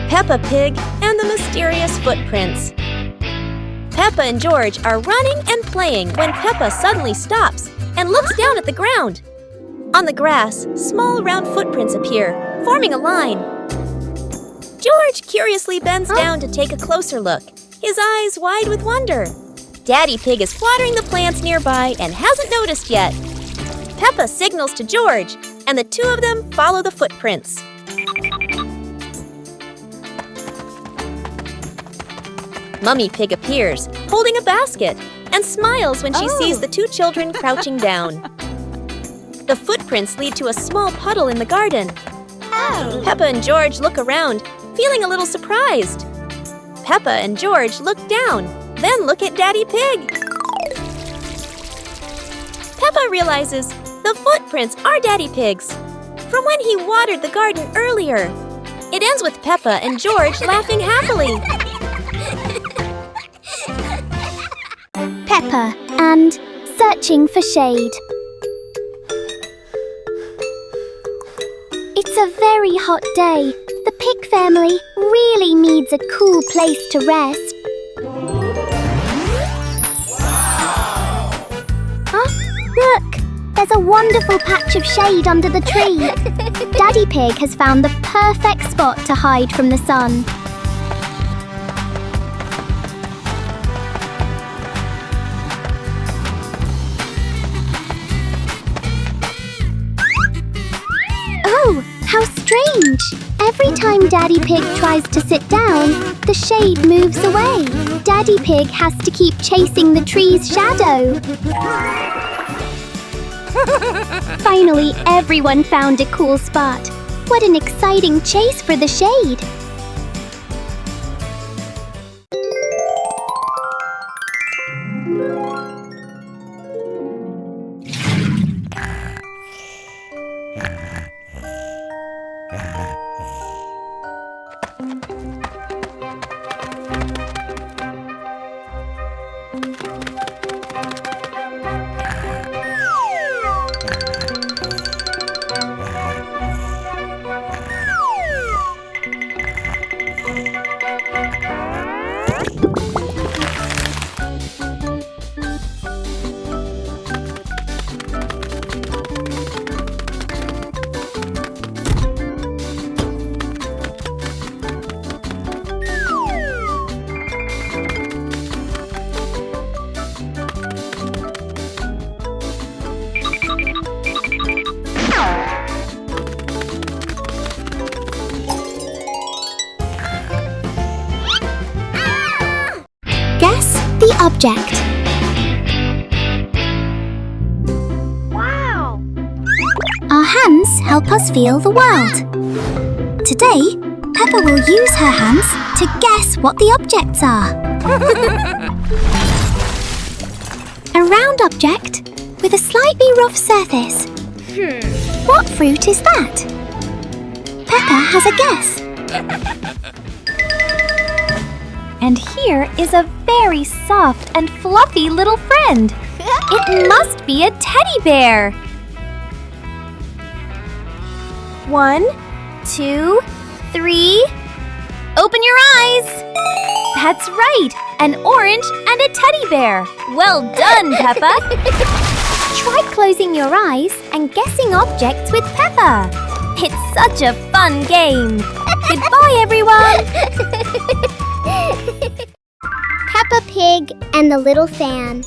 Peppa Pig and the Mysterious Footprints. Peppa and George are running and playing when Peppa suddenly stops and looks down at the ground. On the grass, small round footprints appear, forming a line. George curiously bends down to take a closer look, his eyes wide with wonder. Daddy Pig is watering the plants nearby and hasn't noticed yet. Peppa signals to George, and the two of them follow the footprints. Mummy Pig appears, holding a basket, and smiles when she sees the two children crouching down. The footprints lead to a small puddle in the garden. Peppa and George look around, feeling a little surprised. Peppa and George look down, then look at Daddy Pig. Peppa realizes the footprints are Daddy Pig's, from when he watered the garden earlier. It ends with Peppa and George laughing happily. Peppa and searching for shade. It's a very hot day. The pig family really needs a cool place to rest. Look! There's a wonderful patch of shade under the tree. Daddy Pig has found the perfect spot to hide from the sun. Oh, how strange! Every time Daddy Pig tries to sit down, the shade moves away. Daddy Pig has to keep chasing the tree's shadow. Finally, everyone found a cool spot. What an exciting chase for the shade! Guess the object. Wow! Our hands help us feel the world. Today, Peppa will use her hands to guess what the objects are. A round object with a slightly rough surface. What fruit is that? Peppa has a guess. And here is a very soft and fluffy little friend. It must be a teddy bear. 1, 2, 3. Open your eyes. That's right, an orange and a teddy bear. Well done, Peppa. Try closing your eyes and guessing objects with Peppa. It's such a fun game. Goodbye, everyone. Peppa Pig and the Little Fan.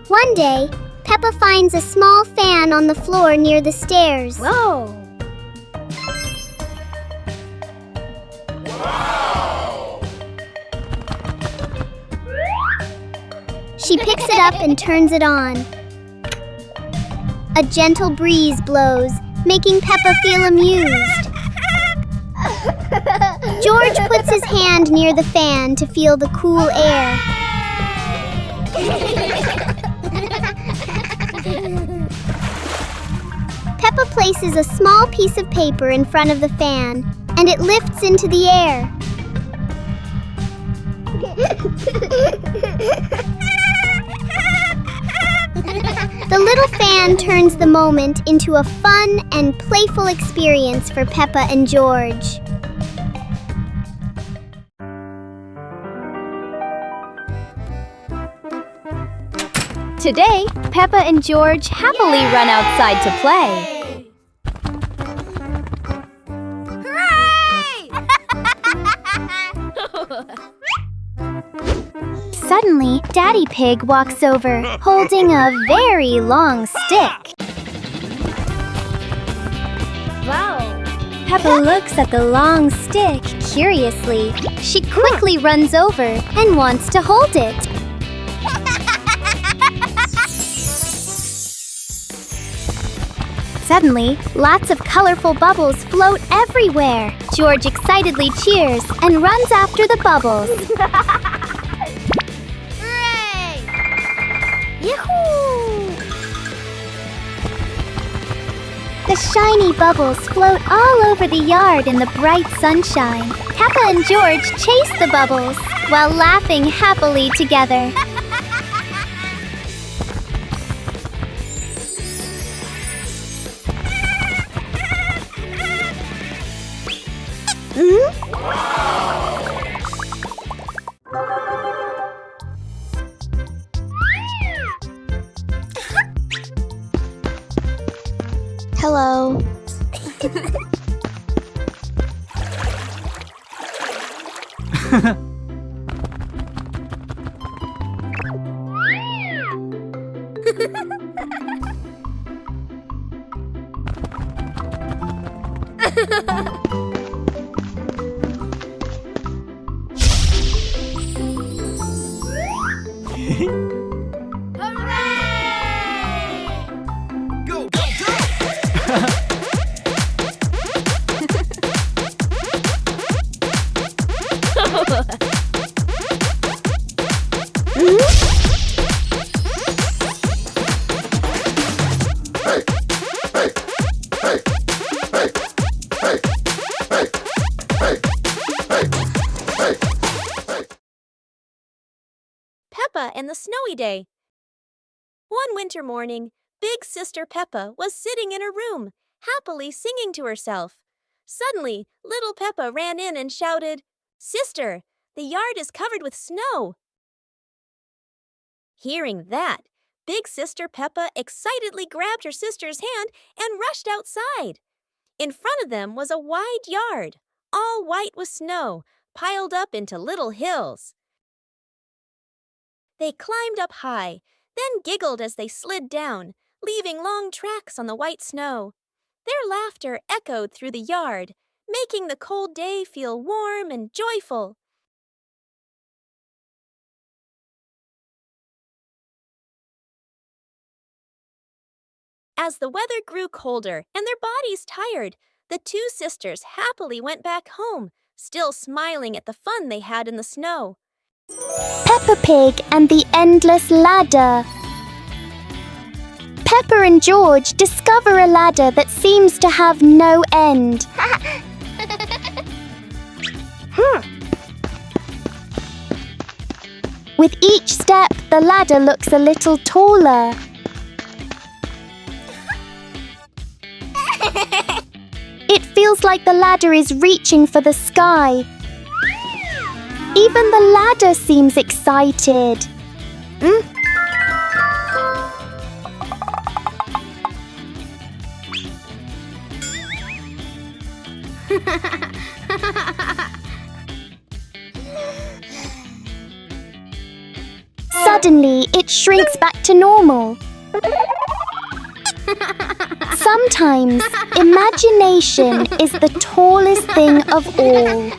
One day, Peppa finds a small fan on the floor near the stairs. Whoa! She picks it up and turns it on. A gentle breeze blows, making Peppa feel amused. George puts his hand near the fan to feel the cool air. Peppa places a small piece of paper in front of the fan, and it lifts into the air. The little fan turns the moment into a fun and playful experience for Peppa and George. Today, Peppa and George happily run outside to play. Suddenly, Daddy Pig walks over, holding a very long stick. Wow! Peppa looks at the long stick curiously. She quickly runs over and wants to hold it. Suddenly, lots of colorful bubbles float everywhere. George excitedly cheers and runs after the bubbles. Yahoo! The shiny bubbles float all over the yard in the bright sunshine. Peppa and George chase the bubbles while laughing happily together. Hello. Go, go, go! Peppa and the Snowy Day. One winter morning, Big Sister Peppa was sitting in her room, happily singing to herself. Suddenly, little Peppa ran in and shouted, "Sister, the yard is covered with snow." Hearing that, Big Sister Peppa excitedly grabbed her sister's hand and rushed outside. In front of them was a wide yard, all white with snow, piled up into little hills. They climbed up high, then giggled as they slid down, leaving long tracks on the white snow. Their laughter echoed through the yard, making the cold day feel warm and joyful. As the weather grew colder and their bodies tired, the two sisters happily went back home, still smiling at the fun they had in the snow. Peppa Pig and the Endless Ladder. Peppa and George discover a ladder that seems to have no end. With each step, the ladder looks a little taller. It feels like the ladder is reaching for the sky. Even the ladder seems excited. Suddenly, it shrinks back to normal. Sometimes, imagination is the tallest thing of all.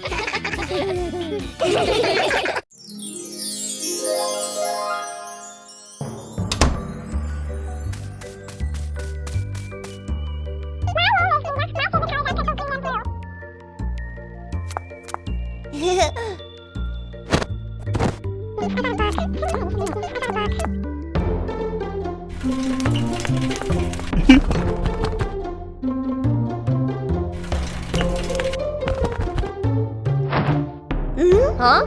Huh?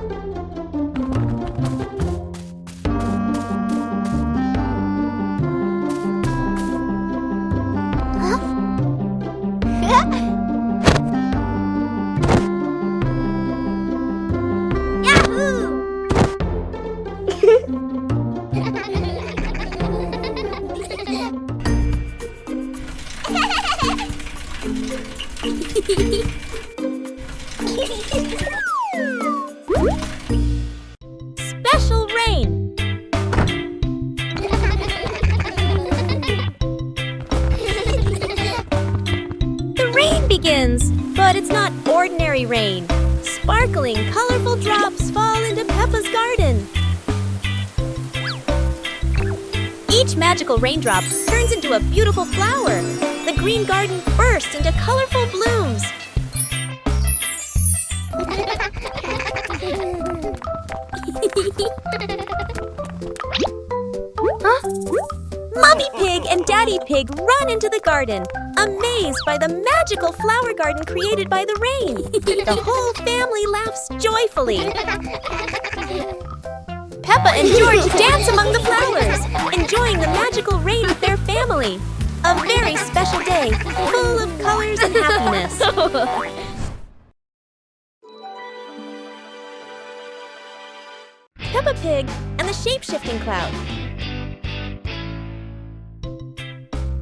Special rain. The rain begins, but it's not ordinary rain. Sparkling, colorful drops fall into Peppa's garden. Each magical raindrop turns into a beautiful flower. The green garden bursts into colorful blooms. Mommy Pig and Daddy Pig run into the garden, amazed by the magical flower garden created by the rain. The whole family laughs joyfully. Peppa and George dance among the flowers, enjoying the magical rain with their family. A very special day, full of colors and happiness. Peppa Pig and the shape-shifting cloud.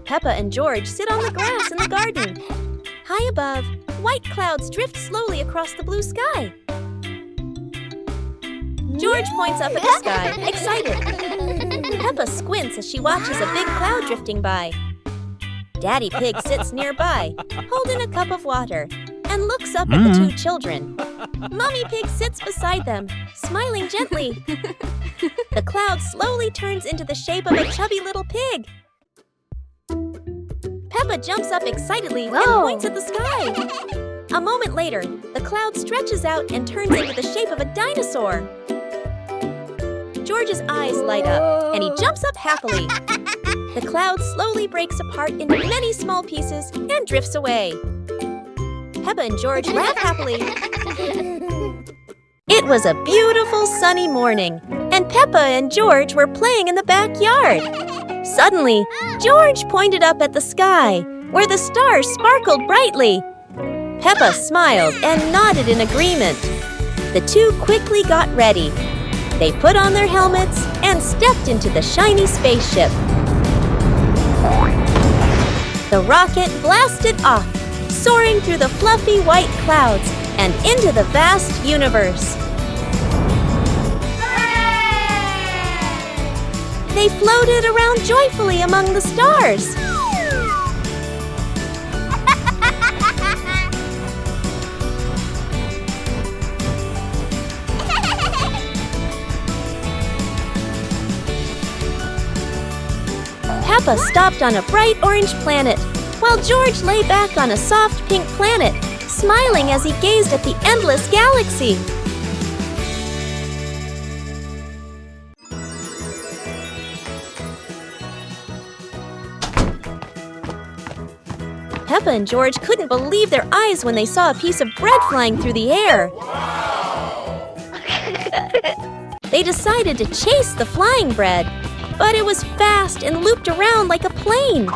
Peppa and George sit on the grass in the garden. High above, white clouds drift slowly across the blue sky. George points up at the sky, excited. Peppa squints as she watches a big cloud drifting by. Daddy Pig sits nearby, holding a cup of water, and looks up at the two children. Mommy Pig sits beside them, smiling gently. The cloud slowly turns into the shape of a chubby little pig. Peppa jumps up excitedly and points at the sky. A moment later, the cloud stretches out and turns into the shape of a dinosaur. George's eyes light up, and he jumps up happily. The cloud slowly breaks apart into many small pieces and drifts away. Peppa and George laugh happily. It was a beautiful sunny morning, and Peppa and George were playing in the backyard. Suddenly, George pointed up at the sky, where the stars sparkled brightly. Peppa smiled and nodded in agreement. The two quickly got ready. They put on their helmets and stepped into the shiny spaceship. The rocket blasted off, soaring through the fluffy white clouds and into the vast universe. They floated around joyfully among the stars. Peppa stopped on a bright orange planet, while George lay back on a soft pink planet, smiling as he gazed at the endless galaxy. Peppa and George couldn't believe their eyes when they saw a piece of bread flying through the air. They decided to chase the flying bread, but it was fast and looped around like a plane.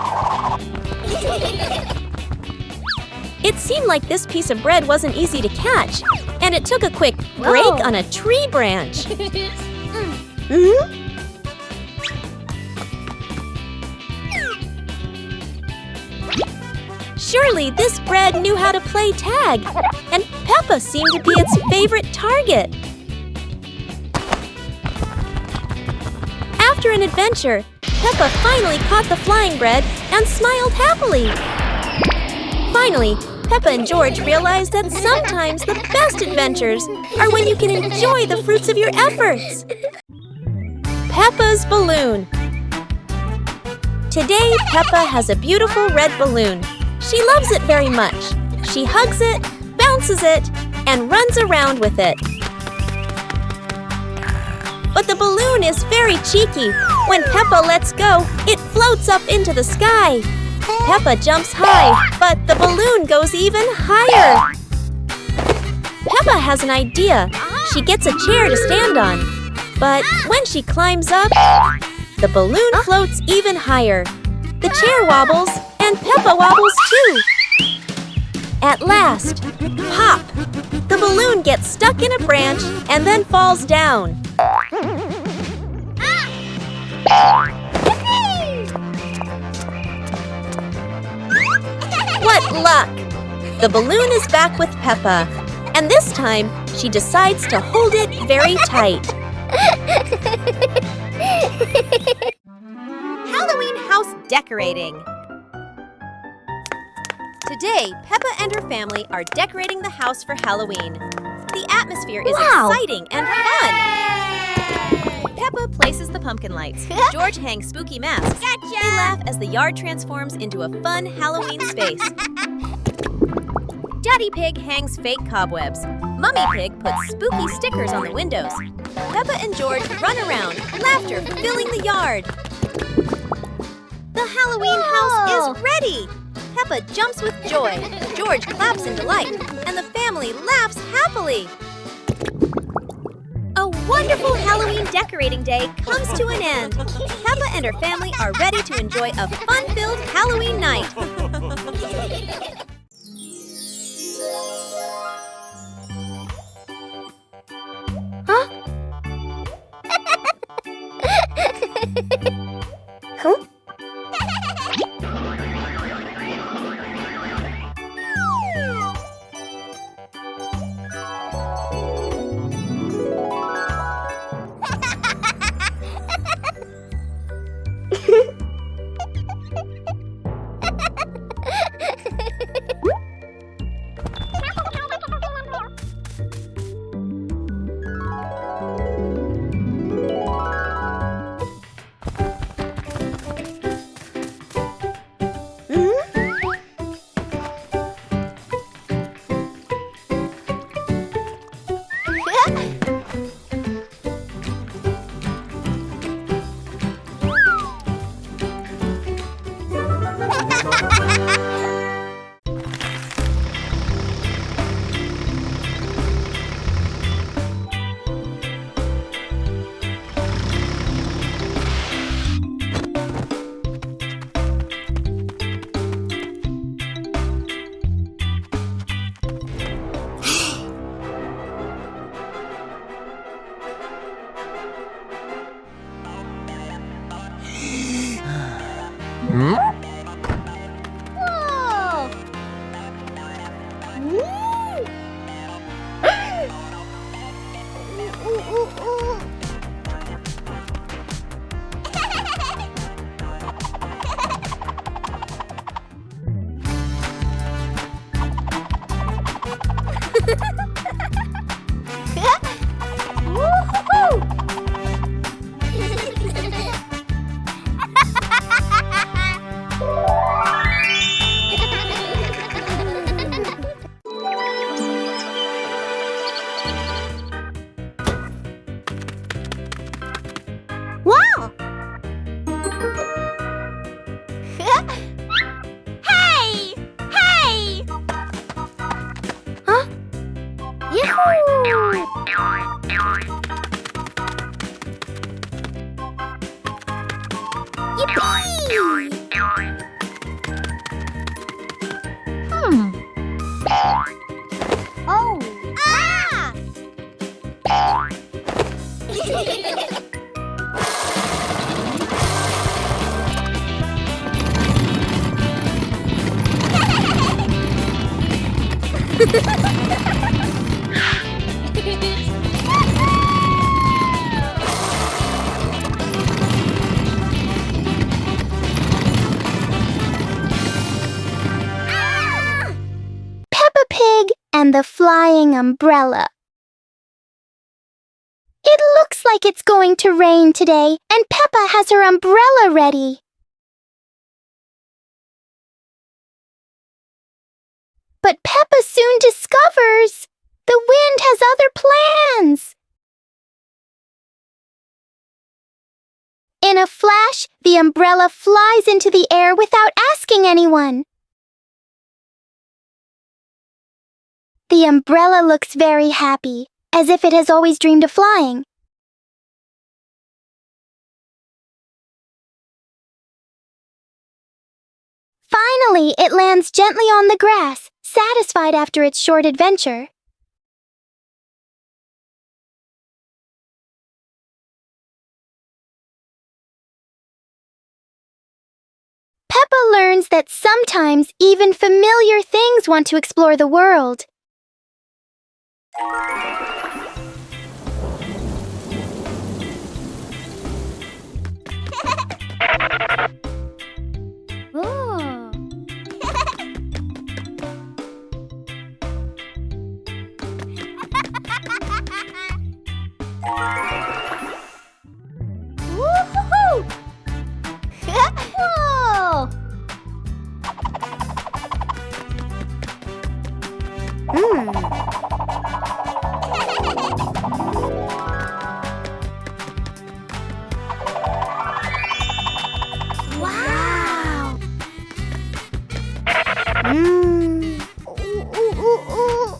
It seemed like this piece of bread wasn't easy to catch, and it took a quick break on a tree branch. Surely this bread knew how to play tag, and Peppa seemed to be its favorite target. After an adventure, Peppa finally caught the flying bread and smiled happily. Finally, Peppa and George realized that sometimes the best adventures are when you can enjoy the fruits of your efforts. Peppa's balloon. Today, Peppa has a beautiful red balloon. She loves it very much. She hugs it, bounces it, and runs around with it. But the balloon is very cheeky. When Peppa lets go, it floats up into the sky. Peppa jumps high, but the balloon goes even higher. Peppa has an idea. She gets a chair to stand on. But when she climbs up, the balloon floats even higher. The chair wobbles, and Peppa wobbles too. At last, pop! The balloon gets stuck in a branch and then falls down. What luck! The balloon is back with Peppa, and this time she decides to hold it very tight. Halloween house decorating. Today, Peppa and her family are decorating the house for Halloween. The atmosphere is exciting and fun. Peppa places the pumpkin lights. George hangs spooky masks. Gotcha! They laugh as the yard transforms into a fun Halloween space. Daddy Pig hangs fake cobwebs. Mummy Pig puts spooky stickers on the windows. Peppa and George run around, laughter filling the yard. The Halloween house is ready! Peppa jumps with joy, George claps in delight, and the family laughs happily. A wonderful Halloween decorating day comes to an end. Peppa and her family are ready to enjoy a fun-filled Halloween night. Huh? Huh? Wow! Hey! Hey! Huh? Yahoo! Yippee! Oh! Ah! Peppa Pig and the flying umbrella. It looks like it's going to rain today, and Peppa has her umbrella ready. But Peppa soon discovers the wind has other plans. In a flash, the umbrella flies into the air without asking anyone. The umbrella looks very happy, as if it has always dreamed of flying. Finally, it lands gently on the grass, satisfied after its short adventure. Peppa learns that sometimes even familiar things want to explore the world. Woo-hoo-hoo! Whoa! Wow! Ooh, ooh, ooh, ooh.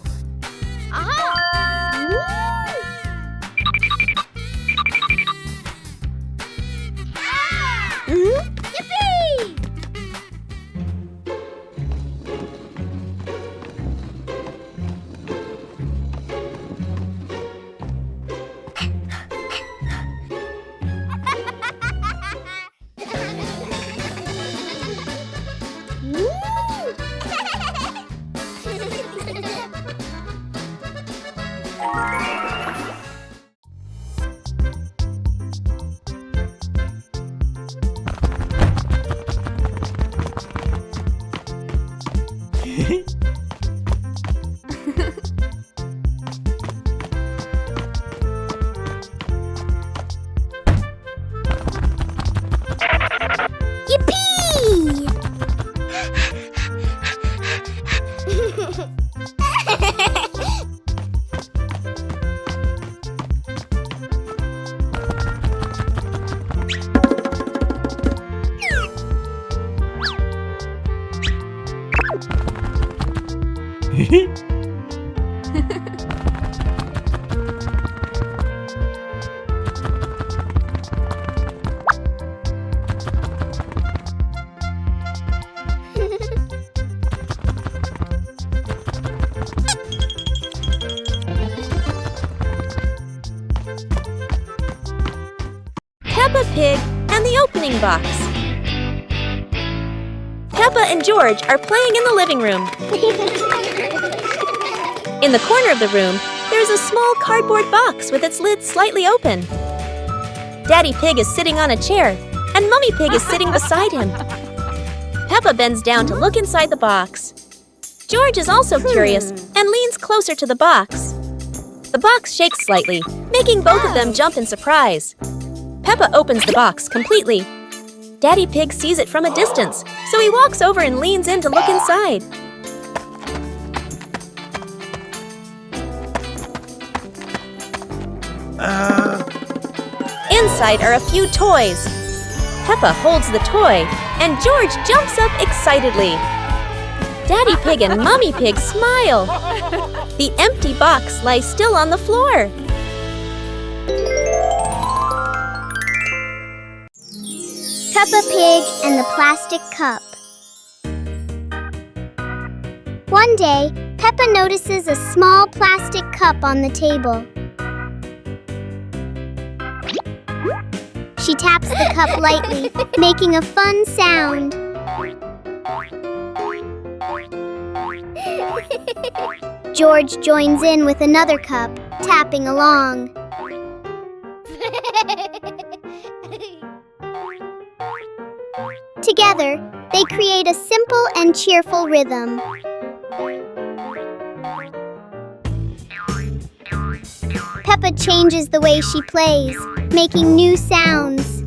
Yippee! Yippee! Peppa Pig and the opening box. Peppa and George are playing in the living room. In the corner of the room, there's a small cardboard box with its lid slightly open. Daddy Pig is sitting on a chair, and Mummy Pig is sitting beside him. Peppa bends down to look inside the box. George is also curious and leans closer to the box. The box shakes slightly, making both of them jump in surprise. Peppa opens the box completely. Daddy Pig sees it from a distance, so he walks over and leans in to look inside. Inside are a few toys. Peppa holds the toy, and George jumps up excitedly. Daddy Pig and Mummy Pig smile. The empty box lies still on the floor. Peppa Pig and the Plastic Cup. One day, Peppa notices a small plastic cup on the table. She taps the cup lightly, making a fun sound. George joins in with another cup, tapping along. Together, they create a simple and cheerful rhythm. Peppa changes the way she plays, making new sounds.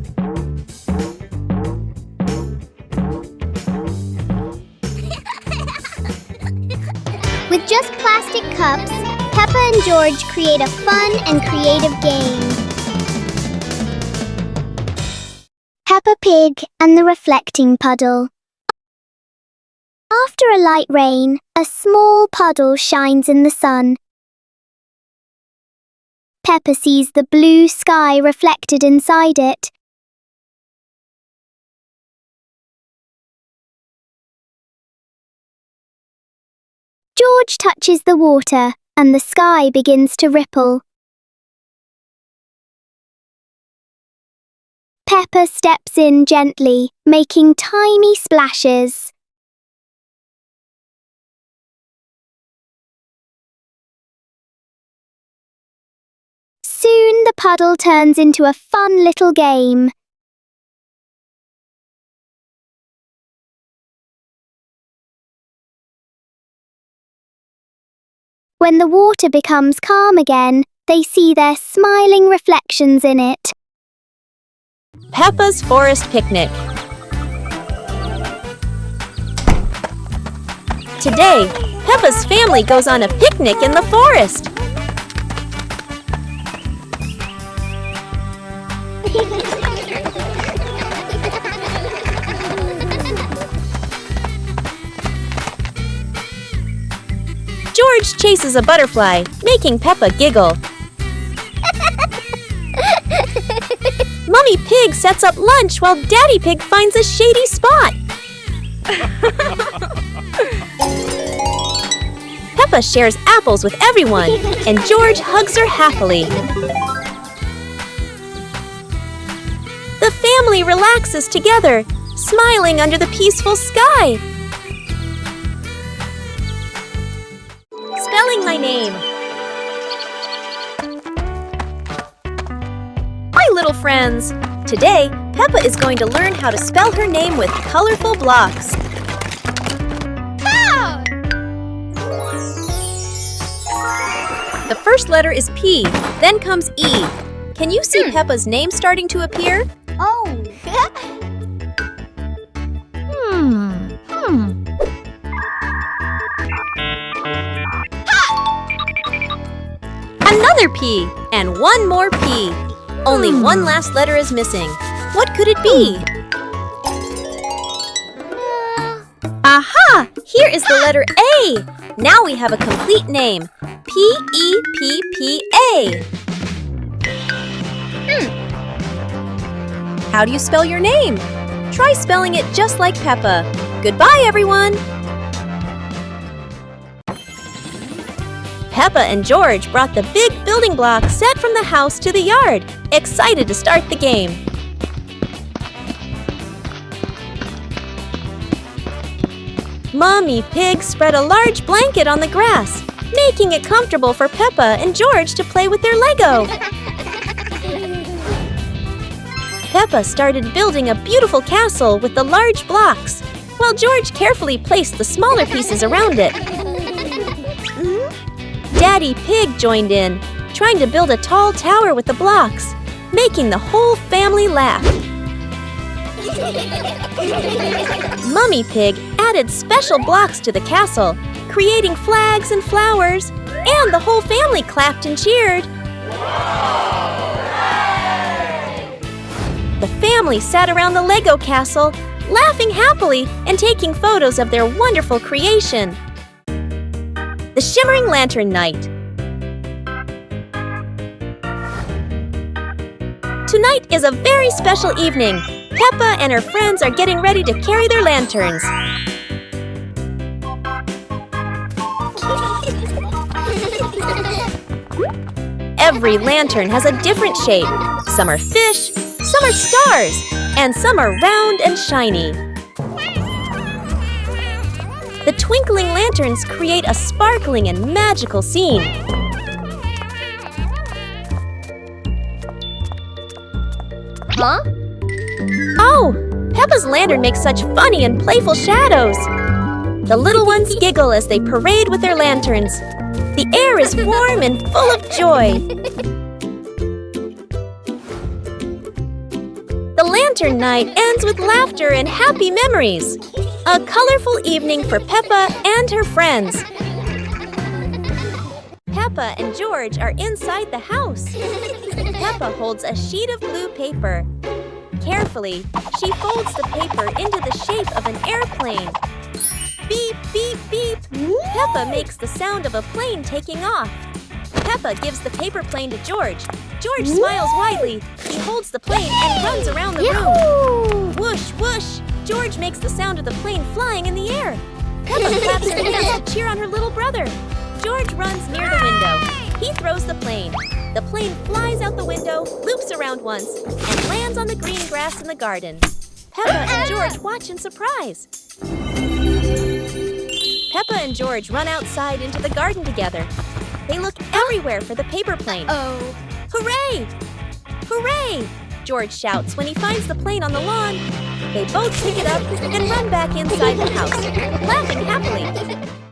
With just plastic cups, Peppa and George create a fun and creative game. Peppa Pig and the Reflecting Puddle. After a light rain, a small puddle shines in the sun. Peppa sees the blue sky reflected inside it. George touches the water, and the sky begins to ripple. Peppa steps in gently, making tiny splashes. Soon the puddle turns into a fun little game. When the water becomes calm again, they see their smiling reflections in it. Peppa's Forest Picnic. Today, Peppa's family goes on a picnic in the forest. George chases a butterfly, making Peppa giggle. Mummy Pig sets up lunch while Daddy Pig finds a shady spot. Peppa shares apples with everyone, and George hugs her happily. The family relaxes together, smiling under the peaceful sky. Spelling my name. Hi, little friends. Today, Peppa is going to learn how to spell her name with colorful blocks. The first letter is P, then comes E. Can you see Peppa's name starting to appear? Oh! Another P, and one more P. Only one last letter is missing. What could it be? Aha! Here is the letter A. Now we have a complete name. P-E-P-P-A. How do you spell your name? Try spelling it just like Peppa. Goodbye, everyone! Peppa and George brought the big building block set from the house to the yard, excited to start the game. Mummy Pig spread a large blanket on the grass, making it comfortable for Peppa and George to play with their Lego. Peppa started building a beautiful castle with the large blocks, while George carefully placed the smaller pieces around it. Daddy Pig joined in, trying to build a tall tower with the blocks, making the whole family laugh. Mummy Pig added special blocks to the castle, creating flags and flowers, and the whole family clapped and cheered. The family sat around the Lego castle, laughing happily and taking photos of their wonderful creation. The Shimmering Lantern Night. Tonight is a very special evening. Peppa and her friends are getting ready to carry their lanterns. Every lantern has a different shape. Some are fish, some are stars, and some are round and shiny. The twinkling lanterns create a sparkling and magical scene. Huh? Oh! Peppa's lantern makes such funny and playful shadows. The little ones giggle as they parade with their lanterns. The air is warm and full of joy. The lantern night ends with laughter and happy memories. A colorful evening for Peppa and her friends. Peppa and George are inside the house. Peppa holds a sheet of blue paper. Carefully, she folds the paper into the shape of an airplane. Beep, beep, beep. Peppa makes the sound of a plane taking off. Peppa gives the paper plane to George. George smiles widely. He holds the plane and runs around the room. Whoosh, whoosh. George makes the sound of the plane flying in the air. Peppa claps her hands to cheer on her little brother. George runs near the window. He throws the plane. The plane flies out the window, loops around once, and lands on the green grass in the garden. Peppa and George watch in surprise. Peppa and George run outside into the garden together. They look everywhere for the paper plane. Oh. Hooray! Hooray! George shouts when he finds the plane on the lawn. They both pick it up and run back inside the house, laughing happily.